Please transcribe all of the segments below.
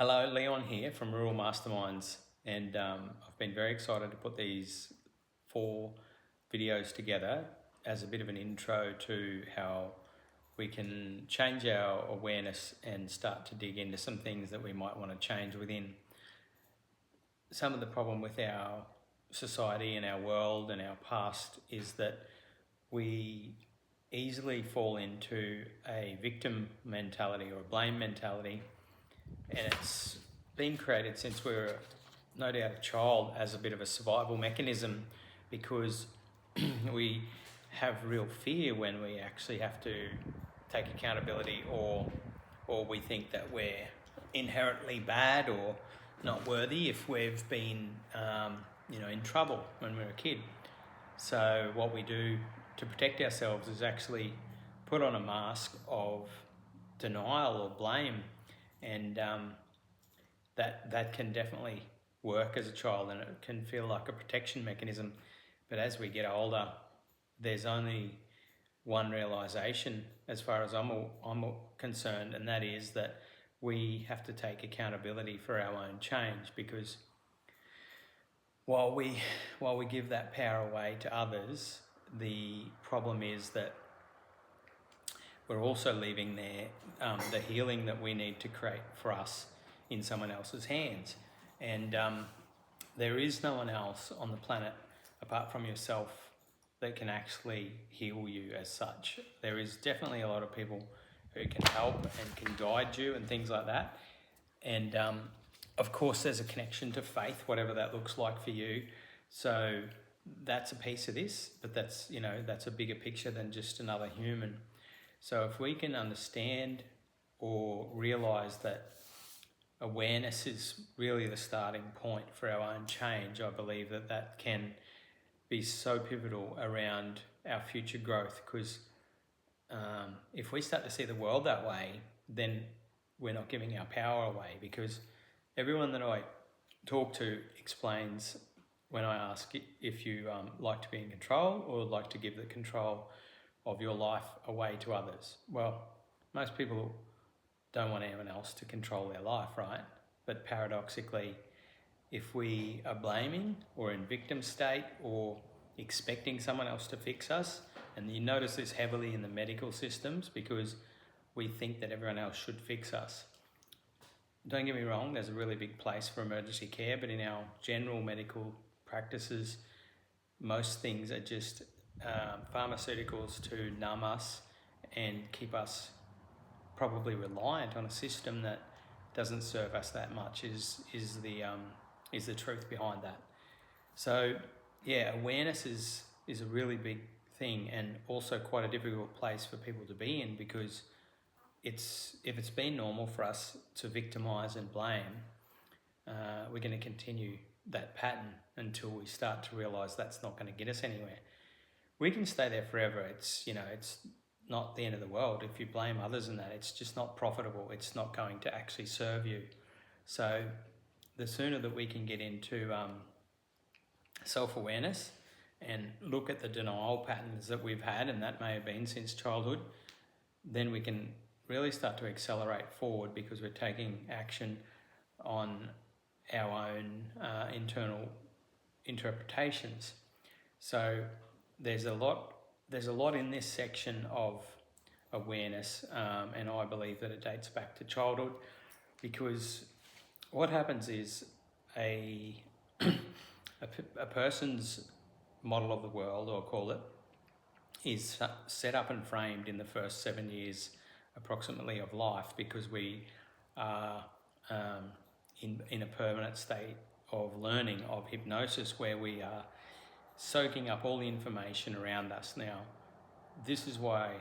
Hello, Leon here from Rural Masterminds, and I've been very excited to put these 4 videos together as a bit of an intro to how we can change our awareness and start to dig into some things that we might want to change within. Some of the problem with our society and our world and our past is that we easily fall into a victim mentality or a blame mentality. And it's been created since we were no doubt a child as a bit of a survival mechanism, because we have real fear when we actually have to take accountability, or we think that we're inherently bad or not worthy if we've been in trouble when we were a kid. So what we do to protect ourselves is actually put on a mask of denial or blame. And that can definitely work as a child, and it can feel like a protection mechanism. But as we get older, there's only one realization as far as I'm concerned, and that is that we have to take accountability for our own change, because while we give that power away to others, the problem is that we're also leaving there the healing that we need to create for us in someone else's hands. And there is no one else on the planet apart from yourself that can actually heal you as such. There is definitely a lot of people who can help and can guide you and things like that. And of course there's a connection to faith, whatever that looks like for you. So that's a piece of this, but that's a bigger picture than just another human. So if we can understand or realize that awareness is really the starting point for our own change, I believe that can be so pivotal around our future growth, because if we start to see the world that way, then we're not giving our power away. Because everyone that I talk to explains, when I ask if you like to be in control or like to give the control of your life away to others. Well, most people don't want anyone else to control their life, right? But paradoxically, if we are blaming or in victim state or expecting someone else to fix us, and you notice this heavily in the medical systems, because we think that everyone else should fix us. Don't get me wrong, there's a really big place for emergency care, but in our general medical practices, most things are just pharmaceuticals to numb us and keep us probably reliant on a system that doesn't serve us that much, is the truth behind that. So yeah, awareness is a really big thing, and also quite a difficult place for people to be in, because if it's been normal for us to victimize and blame, we're going to continue that pattern until we start to realize that's not going to get us anywhere. We can stay there forever. It's not the end of the world. If you blame others in that, it's just not profitable. It's not going to actually serve you. So the sooner that we can get into self-awareness and look at the denial patterns that we've had, and that may have been since childhood, then we can really start to accelerate forward, because we're taking action on our own internal interpretations. So there's a lot in this section of awareness, and I believe that it dates back to childhood, because what happens is a person's model of the world, or call it, is set up and framed in the first 7 years approximately of life, because we are in a permanent state of learning, of hypnosis, where we are soaking up all the information around us. Now, this is why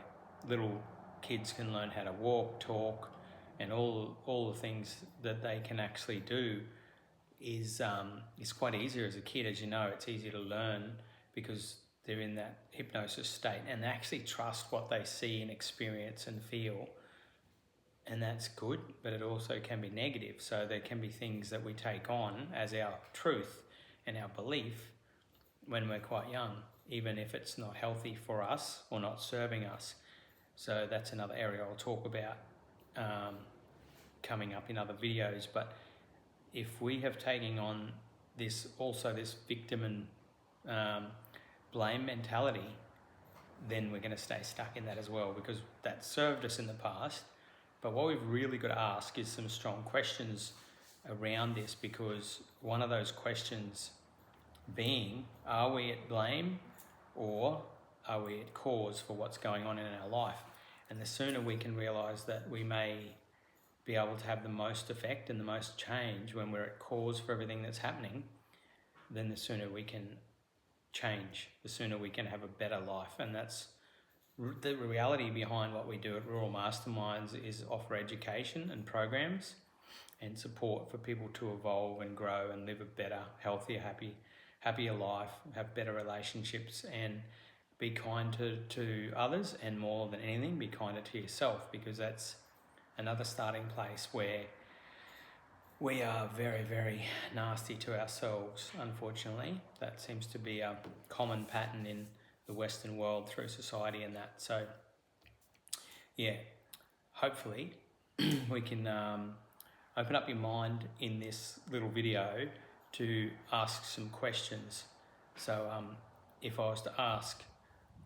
little kids can learn how to walk, talk, and all the things that they can actually do is quite easier as a kid. As you know, it's easier to learn because they're in that hypnosis state, and they actually trust what they see and experience and feel. And that's good, but it also can be negative. So there can be things that we take on as our truth and our belief when we're quite young, even if it's not healthy for us or not serving us. So that's another area I'll talk about coming up in other videos, but if we have taken on this victim and blame mentality, then we're going to stay stuck in that as well, because that served us in the past. But what we've really got to ask is some strong questions around this, because one of those questions being, are we at blame or are we at cause for what's going on in our life? And the sooner we can realise that we may be able to have the most effect and the most change when we're at cause for everything that's happening, then the sooner we can change, the sooner we can have a better life. And that's the reality behind what we do at Rural Masterminds, is offer education and programs and support for people to evolve and grow and live a better, healthier, happier life, have better relationships, and be kind to others, and more than anything, be kinder to yourself, because that's another starting place where we are very, very nasty to ourselves, unfortunately. That seems to be a common pattern in the Western world through society and that. So, yeah, hopefully we can open up your mind in this little video to ask some questions. So if I was to ask,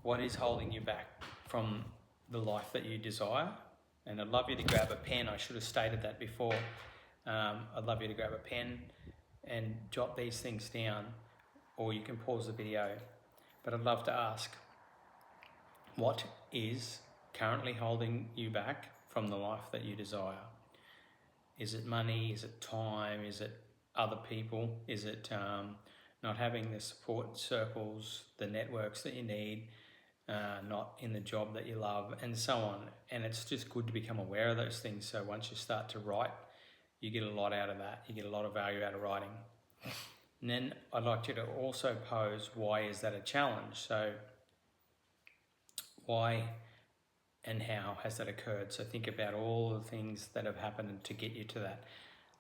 what is holding you back from the life that you desire? And I'd love you to grab a pen. I should have stated that before. I'd love you to grab a pen and jot these things down, or you can pause the video. But I'd love to ask, what is currently holding you back from the life that you desire? Is it money? Is it time? Is it other people? Is it not having the support circles, the networks that you need, not in the job that you love, and so on? And it's just good to become aware of those things. So once you start to write, you get a lot out of that. You get a lot of value out of writing. And then I'd like you to also pose, why is that a challenge? So why and how has that occurred? So think about all the things that have happened to get you to that.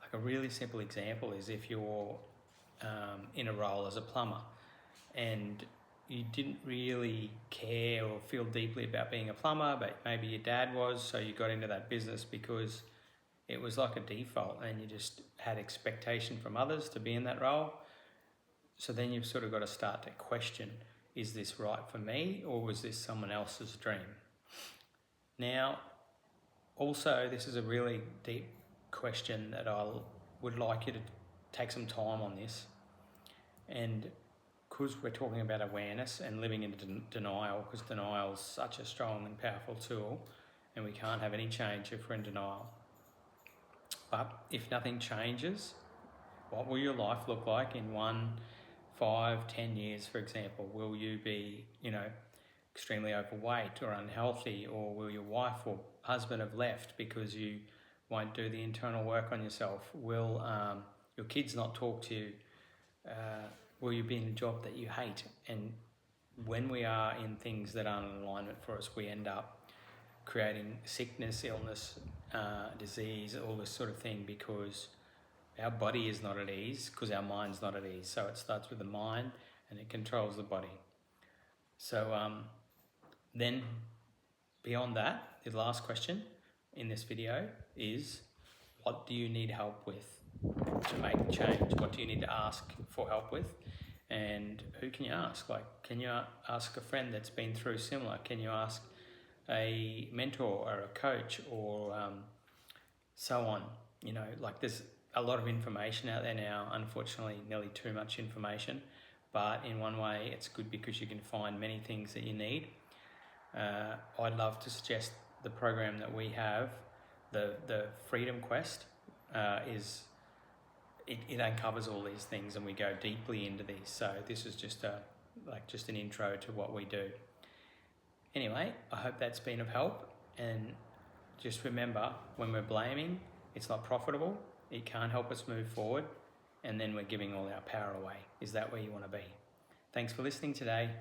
Like a really simple example is if you're in a role as a plumber and you didn't really care or feel deeply about being a plumber, but maybe your dad was, so you got into that business because it was like a default and you just had expectation from others to be in that role. So then you've sort of got to start to question, is this right for me, or was this someone else's dream? Now, also, this is a really deep question that I would like you to take some time on this. And because we're talking about awareness and living in denial, because denial is such a strong and powerful tool, and we can't have any change if we're in denial. But if nothing changes, what will your life look like in 1, 5, 10 years, for example? Will you be, extremely overweight or unhealthy, or will your wife or husband have left because you won't do the internal work on yourself? Will your kids not talk to you? Will you be in a job that you hate? And when we are in things that aren't in alignment for us, we end up creating sickness, illness, disease, all this sort of thing, because our body is not at ease, because our mind's not at ease. So it starts with the mind and it controls the body. So then beyond that, the last question in this video is, what do you need help with to make change? What do you need to ask for help with? And who can you ask? Like, can you ask a friend that's been through similar? Can you ask a mentor or a coach, or so on? There's a lot of information out there now, unfortunately, nearly too much information. But in one way, it's good because you can find many things that you need. I'd love to suggest the program that we have, the Freedom Quest, it uncovers all these things, and we go deeply into these. So this is just an intro to what we do. Anyway, I hope that's been of help. And just remember, when we're blaming, it's not profitable. It can't help us move forward. And then we're giving all our power away. Is that where you want to be? Thanks for listening today.